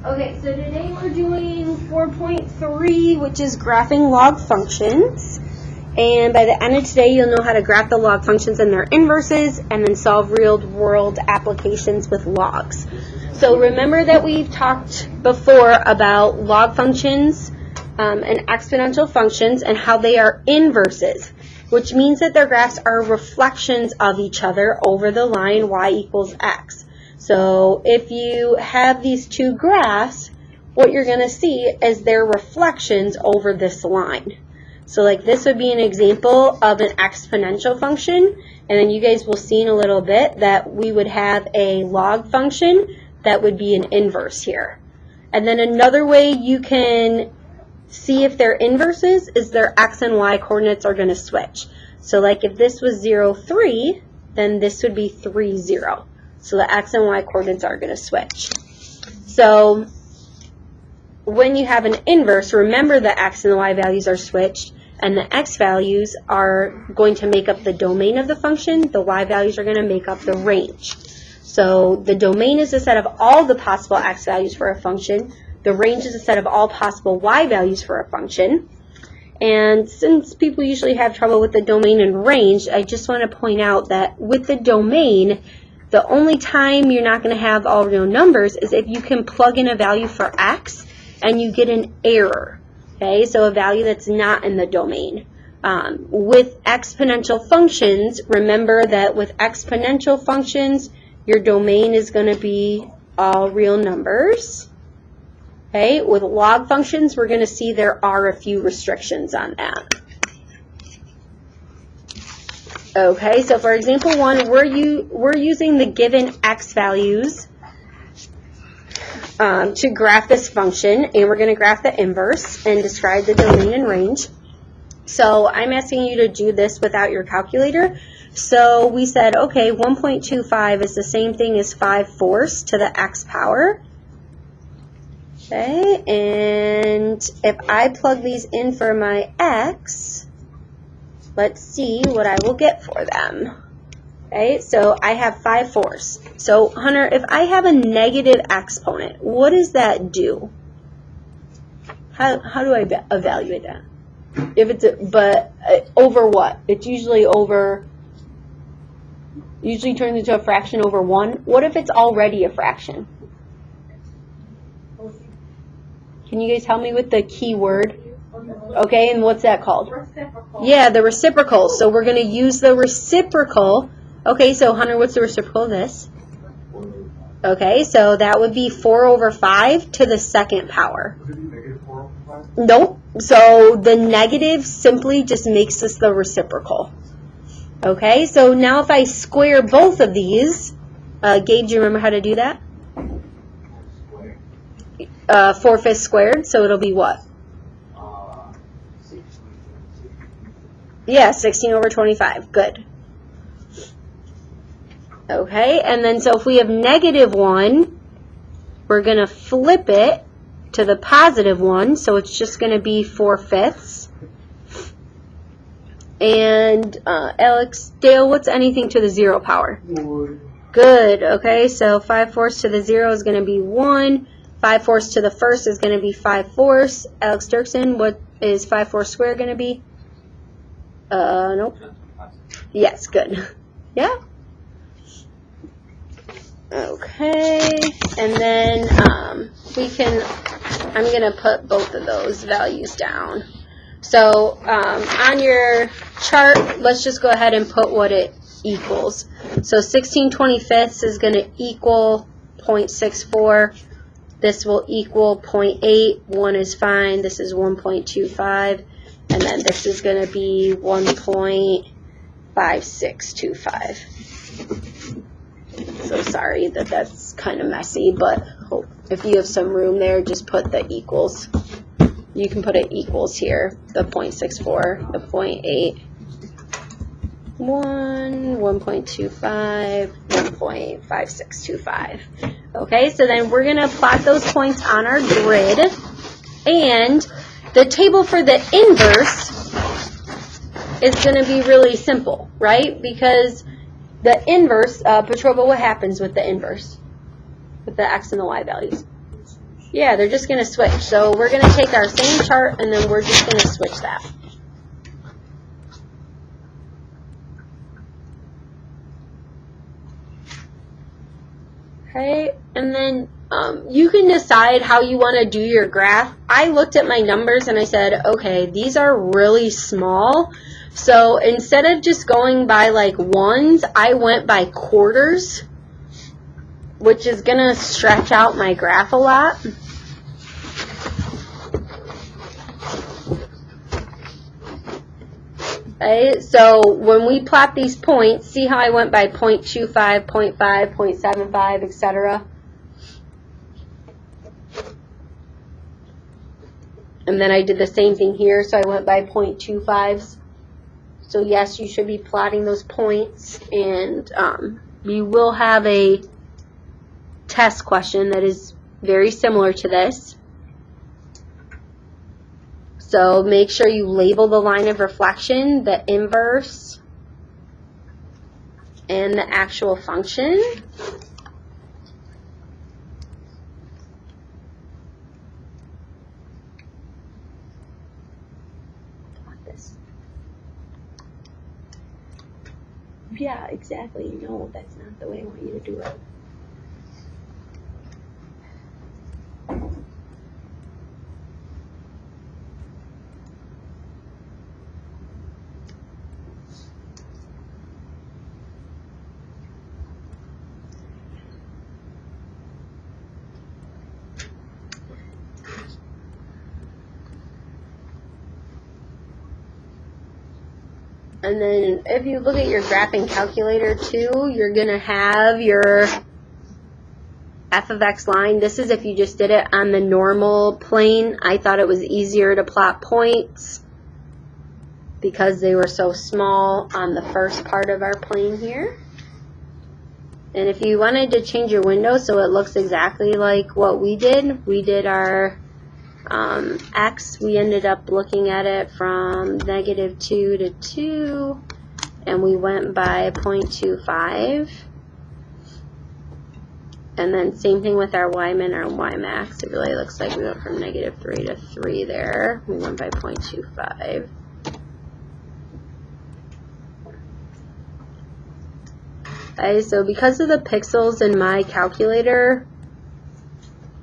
Okay, so today we're doing 4.3, which is graphing log functions. And by the end of today, you'll know how to graph the log functions and their inverses, and then solve real-world applications with logs. So remember that we've talked before about log functions and exponential functions and how they are inverses, which means that their graphs are reflections of each other over the line y equals x. So if you have these two graphs, what you're going to see is their reflections over this line. So like this would be an example of an exponential function, and then you guys will see in a little bit that we would have a log function that would be an inverse here. And then another way you can see if they're inverses is their x and y coordinates are going to switch. So like if this was 0, 3, then this would be 3, 0. So the x and y coordinates are going to switch. So when you have an inverse, remember the x and the y values are switched, and the x values are going to make up the domain of the function. The y values are going to make up the range. So the domain is a set of all the possible x values for a function. The range is a set of all possible y values for a function. And since people usually have trouble with the domain and range, I just want to point out that with the domain, the only time you're not going to have all real numbers is if you can plug in a value for x and you get an error. Okay, so a value that's not in the domain. With exponential functions, remember that with exponential functions, your domain is going to be all real numbers. Okay, with log functions, we're going to see there are a few restrictions on that. Okay, so for example 1, we're using the given x values to graph this function, and we're going to graph the inverse and describe the domain and range. So I'm asking you to do this without your calculator. So we said, okay, 1.25 is the same thing as 5/4 to the x power. Okay, and if I plug these in for my x, let's see what I will get for them. Okay, so I have 5/4. So, Hunter, if I have a negative exponent, what does that do? How do I evaluate that? If it's over what? It's usually turns into a fraction over 1. What if it's already a fraction? Can you guys help me with the key word? Okay, and what's that called? Reciprocal. Yeah, the reciprocal. So we're going to use the reciprocal. Okay, so Hunter, what's the reciprocal of this? Okay, so that would be 4/5 to the second power. Would it be negative 4/5? Nope. So the negative simply just makes this the reciprocal. Okay, so now if I square both of these, Gabe, do you remember how to do that? 4/5 squared, so it'll be what? Yeah, 16/25. Good. Okay, and then so if we have -1, we're going to flip it to the positive 1, so it's just going to be 4/5. And Alex, Dale, what's anything to the 0 power? 1. Good, okay, so 5/4 to the 0 is going to be 1. 5/4 to the first is going to be 5/4. Alex Dirksen, what is 5/4 squared going to be? Nope. Yes, good. Yeah. Okay, and then I'm going to put both of those values down. So on your chart, let's just go ahead and put what it equals. So 16/25 is going to equal 0.64. This will equal 0.8. 1 is fine. This is 1.25. And then this is going to be 1.5625. So sorry that that's kind of messy, but if you have some room there, just put the equals. You can put it equals here, the 0.64, the 0.8, 1.25, 1.5625. Okay, so then we're going to plot those points on our grid, and the table for the inverse is going to be really simple, right? Because the inverse, Petrova, what happens with the inverse? with the x and the y values? Yeah, they're just going to switch. So we're going to take our same chart and then we're just going to switch that. Okay, and then you can decide how you want to do your graph. I looked at my numbers and I said, okay, these are really small. So instead of just going by like ones, I went by quarters, which is going to stretch out my graph a lot. Okay, so when we plot these points, see how I went by 0.25, 0.5, 0.75, etc. And then I did the same thing here, so I went by 0.25s. So yes, you should be plotting those points, and you will have a test question that is very similar to this. So make sure you label the line of reflection, the inverse, and the actual function. Yeah, exactly. No, that's not the way I want you to do it. And then if you look at your graphing calculator too, you're going to have your f of x line. This is if you just did it on the normal plane. I thought it was easier to plot points because they were so small on the first part of our plane here. And if you wanted to change your window so it looks exactly like what we did our x, we ended up looking at it from -2 to 2, and we went by 0.25. And then same thing with our y min, our y max. It really looks like we went from -3 to 3 there. We went by 0.25. Okay, so because of the pixels in my calculator,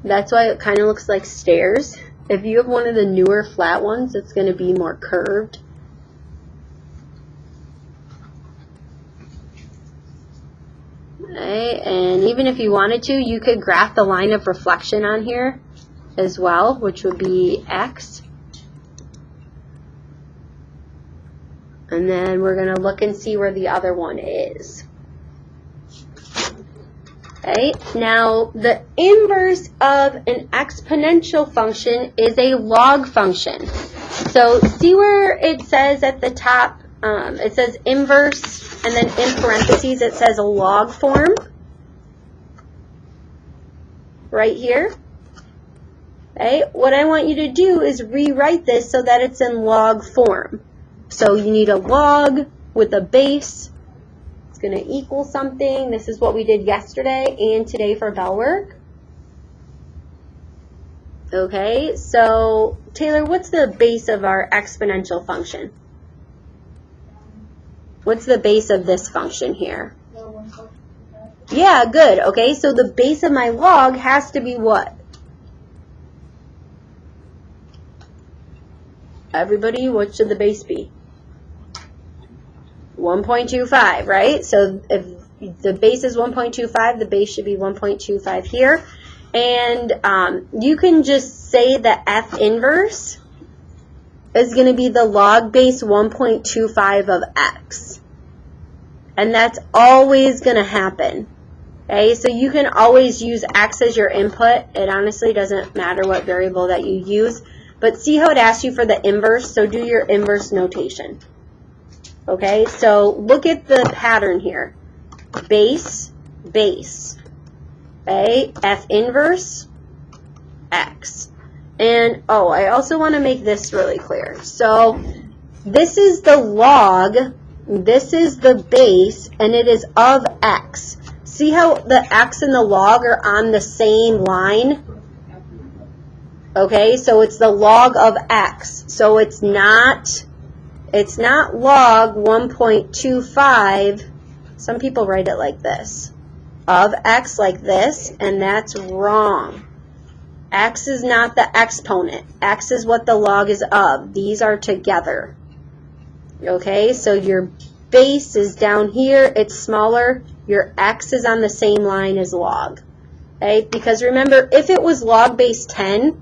that's why it kind of looks like stairs. If you have one of the newer flat ones, it's going to be more curved. Okay, and even if you wanted to, you could graph the line of reflection on here as well, which would be x. And then we're going to look and see where the other one is. Okay, now the inverse of an exponential function is a log function. So see where it says at the top, it says inverse, and then in parentheses it says a log form. Right here. Okay, what I want you to do is rewrite this so that it's in log form. So you need a log with a base. Going to equal something. This is what we did yesterday and today for bell work. Okay, so Taylor, what's the base of our exponential function? What's the base of this function here? Yeah, good. Okay, so the base of my log has to be what? Everybody, what should the base be? 1.25, right? So if the base is 1.25, the base should be 1.25 here. And you can just say that f inverse is going to be the log base 1.25 of x. And that's always going to happen. Okay, so you can always use x as your input. It honestly doesn't matter what variable that you use. But see how it asks you for the inverse? So do your inverse notation. Okay, so look at the pattern here. Base, base. Okay, f inverse, x. And, oh, I also want to make this really clear. So this is the log, this is the base, and it is of x. see how the x and the log are on the same line? Okay, so it's the log of x. So it's not log 1.25. Some people write it like this. Of x like this, and that's wrong. X is not the exponent. X is what the log is of. These are together. Okay, so your base is down here. It's smaller. Your x is on the same line as log. Okay, because remember, if it was log base 10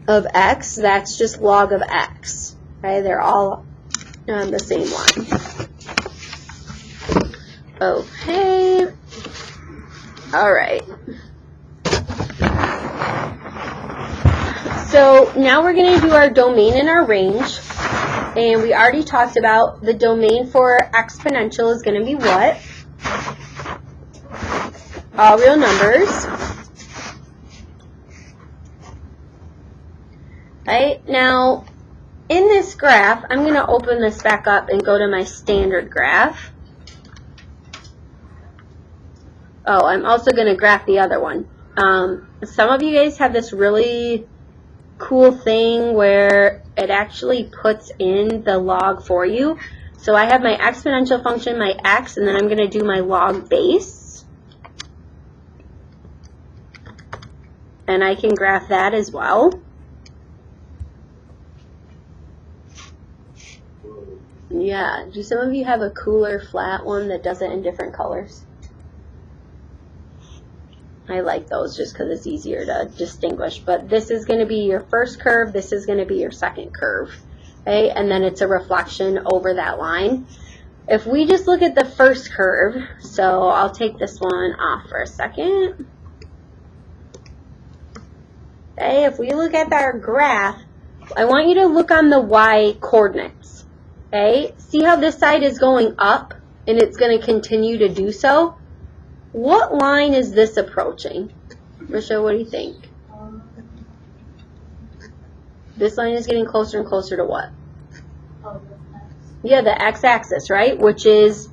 of x, that's just log of x. Okay, they're all on the same line. Okay. All right. So now we're going to do our domain and our range. And we already talked about the domain for exponential is going to be what? All real numbers. Right? Now, in this graph, I'm going to open this back up and go to my standard graph. Oh, I'm also going to graph the other one. Some of you guys have this really cool thing where it actually puts in the log for you. So I have my exponential function, my x, and then I'm going to do my log base. And I can graph that as well. Yeah, do some of you have a cooler flat one that does it in different colors? I like those just because it's easier to distinguish. But this is going to be your first curve. This is going to be your second curve. Okay? And then it's a reflection over that line. If we just look at the first curve, so I'll take this one off for a second. Okay, if we look at our graph, I want you to look on the y coordinates. Okay? See how this side is going up and it's going to continue to do so? What line is this approaching? Risha, what do you think? This line is getting closer and closer to what? Yeah, the x-axis, right? Which is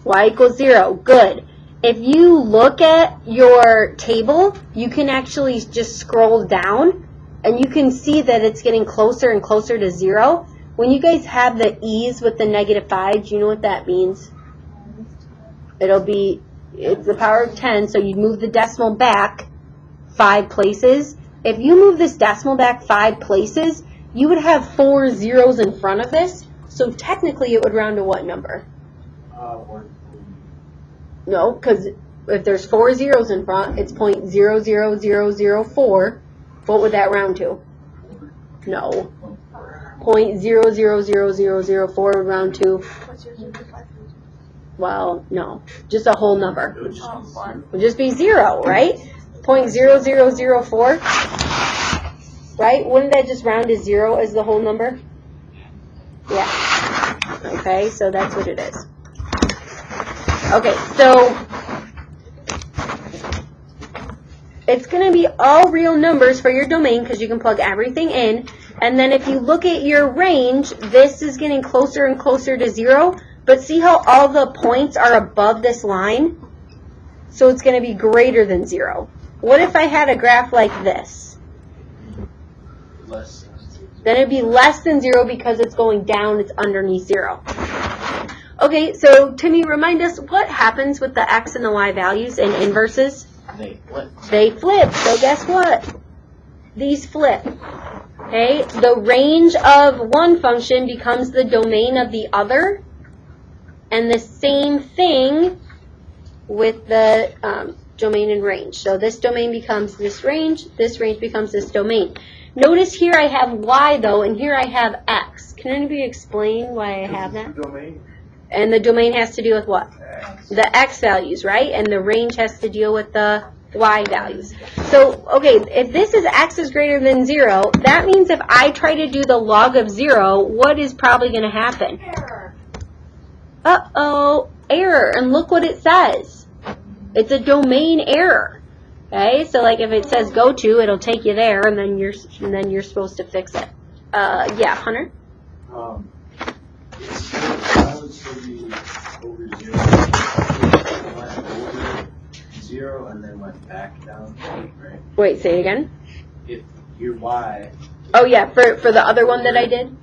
y equals 0. Good. If you look at your table, you can actually just scroll down, and you can see that it's getting closer and closer to 0. When you guys have the e's with the -5, do you know what that means? It'll be... It's the power of 10, so you'd move the decimal back 5 places. If you move this decimal back 5 places, you would have 4 zeros in front of this. So technically, it would round to what number? No, because if there's 4 zeros in front, it's 0.00004. What would that round to? No. 0.000004 would round to... Well, no, just a whole number. It would just be 0, right? 0.0004, right? Wouldn't that just round to 0 as the whole number? Yeah. Okay, so that's what it is. Okay, so it's going to be all real numbers for your domain because you can plug everything in. And then if you look at your range, this is getting closer and closer to 0. But see how all the points are above this line? So it's going to be greater than 0. What if I had a graph like this? Then it'd be less than 0 because it's going down, it's underneath 0. Okay, so Timmy, remind us what happens with the x and the y values in inverses? They flip. They flip. So guess what? These flip. Okay, the range of one function becomes the domain of the other. And the same thing with the domain and range. So this domain becomes this range becomes this domain. Notice here I have y though, and here I have x. Can anybody explain why I have that? Domain. And the domain has to deal with what? The x values, right? And the range has to deal with the y values. So, okay, if this is x is greater than 0, that means if I try to do the log of 0, what is probably going to happen? Uh-oh, error, and look what it says. It's a domain error. Okay, so like if it says go to, it'll take you there, and then you're supposed to fix it. Yeah, Hunter. I would still be over 0. 0 and then went back down, right? Wait, say it again. If your y. Oh yeah, for the other one that I did.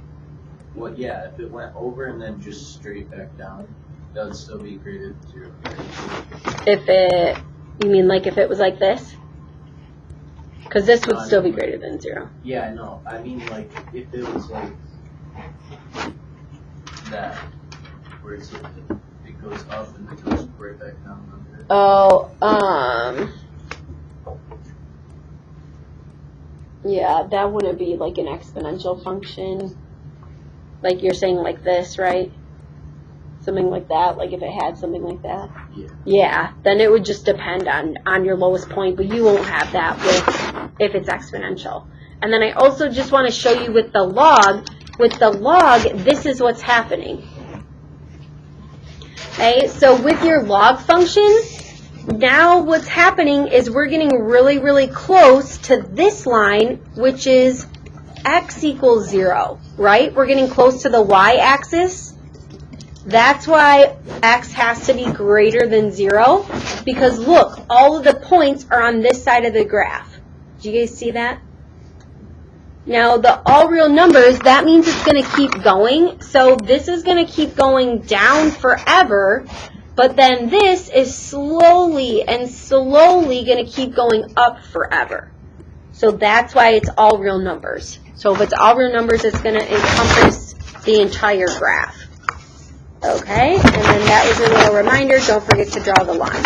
Well, yeah, if it went over and then just straight back down, that would still be greater than 0. If it, you mean like if it was like this? Because this would still be greater than 0. Yeah, I know. I mean, like, if it was like that, where it's like, it goes up and it goes right back down. Oh, yeah, that wouldn't be like an exponential function. Like you're saying like this, right? Something like that, like if it had something like that. Yeah. Yeah, then it would just depend on your lowest point, but you won't have that with if it's exponential. And then I also just want to show you with the log. With the log, this is what's happening. Okay, so with your log function, now what's happening is we're getting really, really close to this line, which is x equals 0, right? We're getting close to the y-axis. That's why x has to be greater than 0, because look, all of the points are on this side of the graph. Do you guys see that? Now, the all real numbers, that means it's going to keep going. So this is going to keep going down forever, but then this is slowly and slowly going to keep going up forever. So that's why it's all real numbers. So if it's all real numbers, it's going to encompass the entire graph. Okay, and then that was your little reminder. Don't forget to draw the line.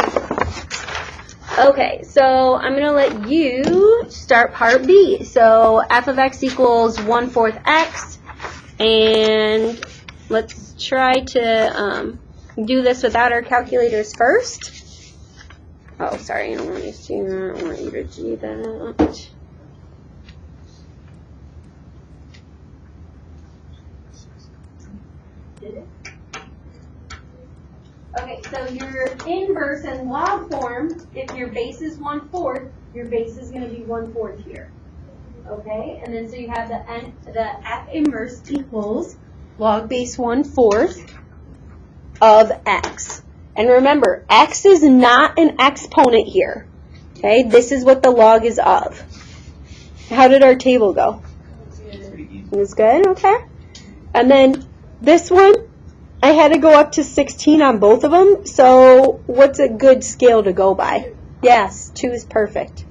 Okay, so I'm going to let you start part B. So f of x equals 1/4 x, and let's try to do this without our calculators first. Oh, sorry, I don't want you to do that. I want you to do that. Did it? Okay, so your inverse and log form, if your base is 1/4, your base is going to be 1/4 here. Okay, and then so you have the f inverse equals log base 1/4 of x. And remember, x is not an exponent here. Okay, this is what the log is of. How did our table go? It was good, okay. And then this one, I had to go up to 16 on both of them, so what's a good scale to go by? Yes, 2 is perfect.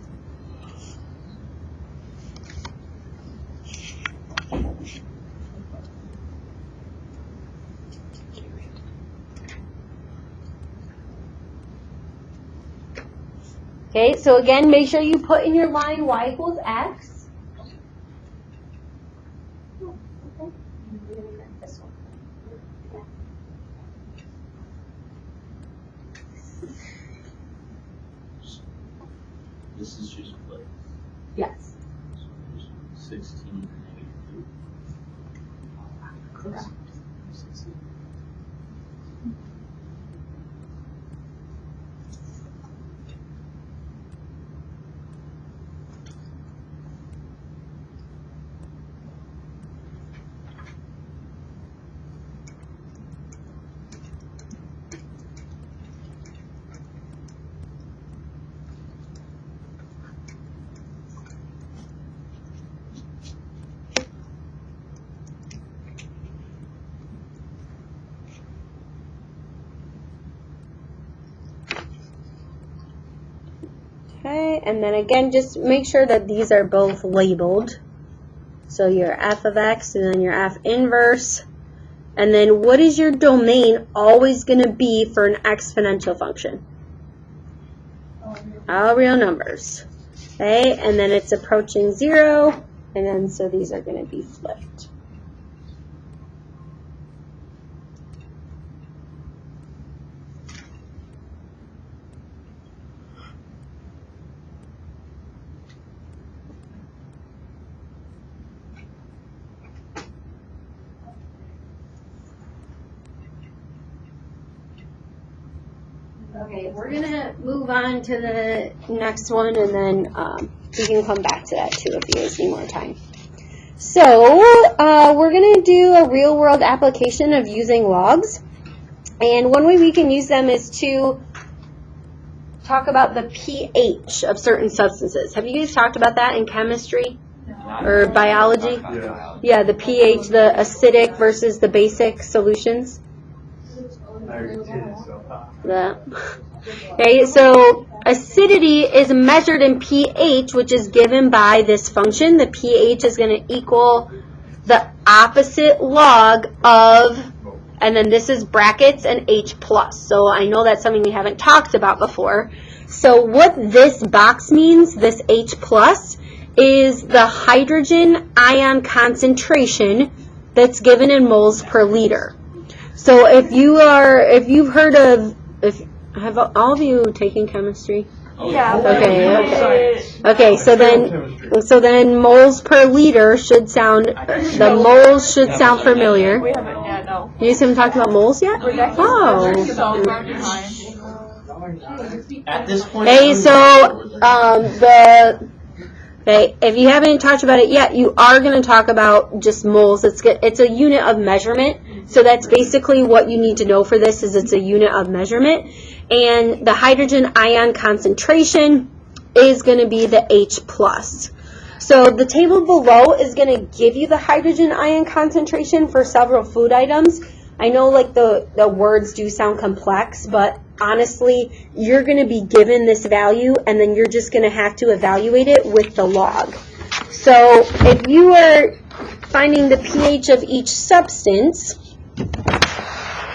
Okay, so again, make sure you put in your line y equals x. This is just like Yes. 16 -2. Correct. Okay, and then again, just make sure that these are both labeled. So your f of x and then your f inverse. And then what is your domain always going to be for an exponential function? All real numbers. Okay, and then it's approaching 0, and then so these are going to be flipped. Okay, we're going to move on to the next one, and then we can come back to that too if you guys need more time. So we're going to do a real-world application of using logs. And one way we can use them is to talk about the pH of certain substances. Have you guys talked about that in chemistry or biology? Yeah, the pH, the acidic versus the basic solutions. Yeah. Okay, so acidity is measured in pH, which is given by this function. The pH is going to equal the opposite log of, and then this is brackets and H plus. So I know that's something we haven't talked about before. So what this box means, this H plus, is the hydrogen ion concentration that's given in moles per liter. So if you've heard of, have all of you taken chemistry? Yeah. Okay. So then moles per liter should sound, the moles should sound familiar. We haven't yet, no. You guys haven't talked about moles yet? Oh. At this point. Okay, so if you haven't talked about it yet, you are going to talk about just moles. It's a unit of measurement. So that's basically what you need to know for this, is it's a unit of measurement. And the hydrogen ion concentration is going to be the H plus. So the table below is going to give you the hydrogen ion concentration for several food items. I know like the words do sound complex, but honestly, you're going to be given this value, and then you're just going to have to evaluate it with the log. So if you are finding the pH of each substance,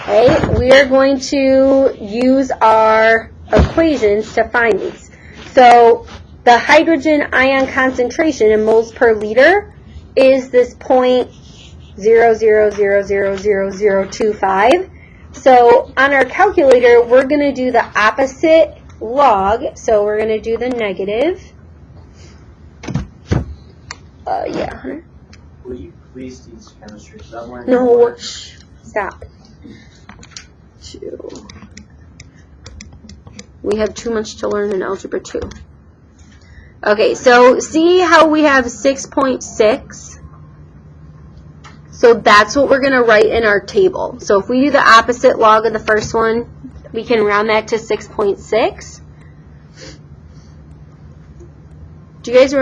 okay, we are going to use our equations to find these. So the hydrogen ion concentration in moles per liter is this 0.00000025. So on our calculator, we're going to do the opposite log. So we're going to do the negative. Yeah. Will you please teach chemistry? No, stop. 2. We have too much to learn in Algebra 2. Okay, so see how we have 6.6? So that's what we're going to write in our table. So if we do the opposite log of the first one, we can round that to 6.6. Do you guys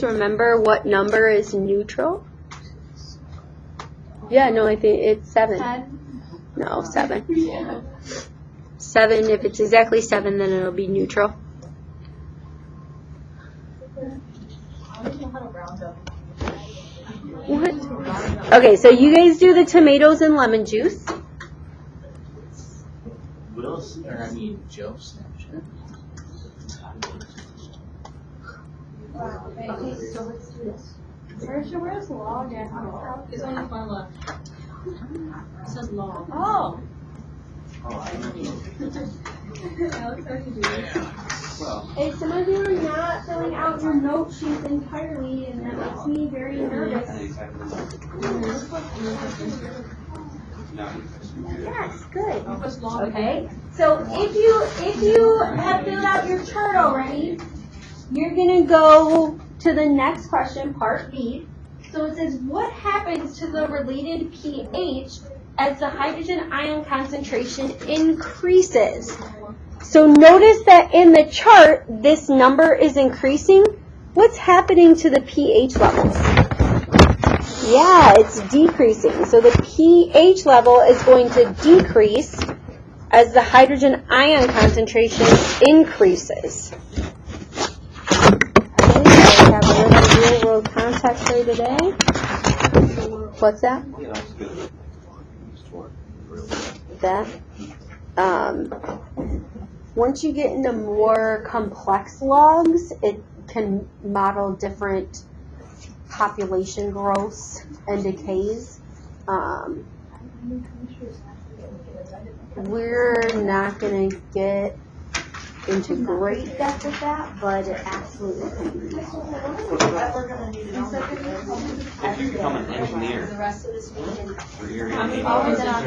remember what number is neutral? Yeah, no, I think it's 7. 10. No, 7. 7, if it's exactly 7, then it'll be neutral. What? Okay, so you guys do the tomatoes and lemon juice. Joe Snapchat. Okay, so let's do this. Where's log at? It's only one left. It says log. Oh, Oh. I mean. If some of you are not filling out your note sheets entirely, and that makes me very nervous. Yes, good. Okay. So if you have filled out your chart already, you're gonna go to the next question, part B. So it says, what happens to the related pH as the hydrogen ion concentration increases? So notice that in the chart, this number is increasing. What's happening to the pH levels? Yeah, it's decreasing. So the pH level is going to decrease as the hydrogen ion concentration increases. Okay, so we have a little real world context for today. What's that? Once you get into more complex logs, it can model different population growths and decays. We're not going to get into great depth with that, but it absolutely can be. If you become an engineer, The rest of this weekend. or you're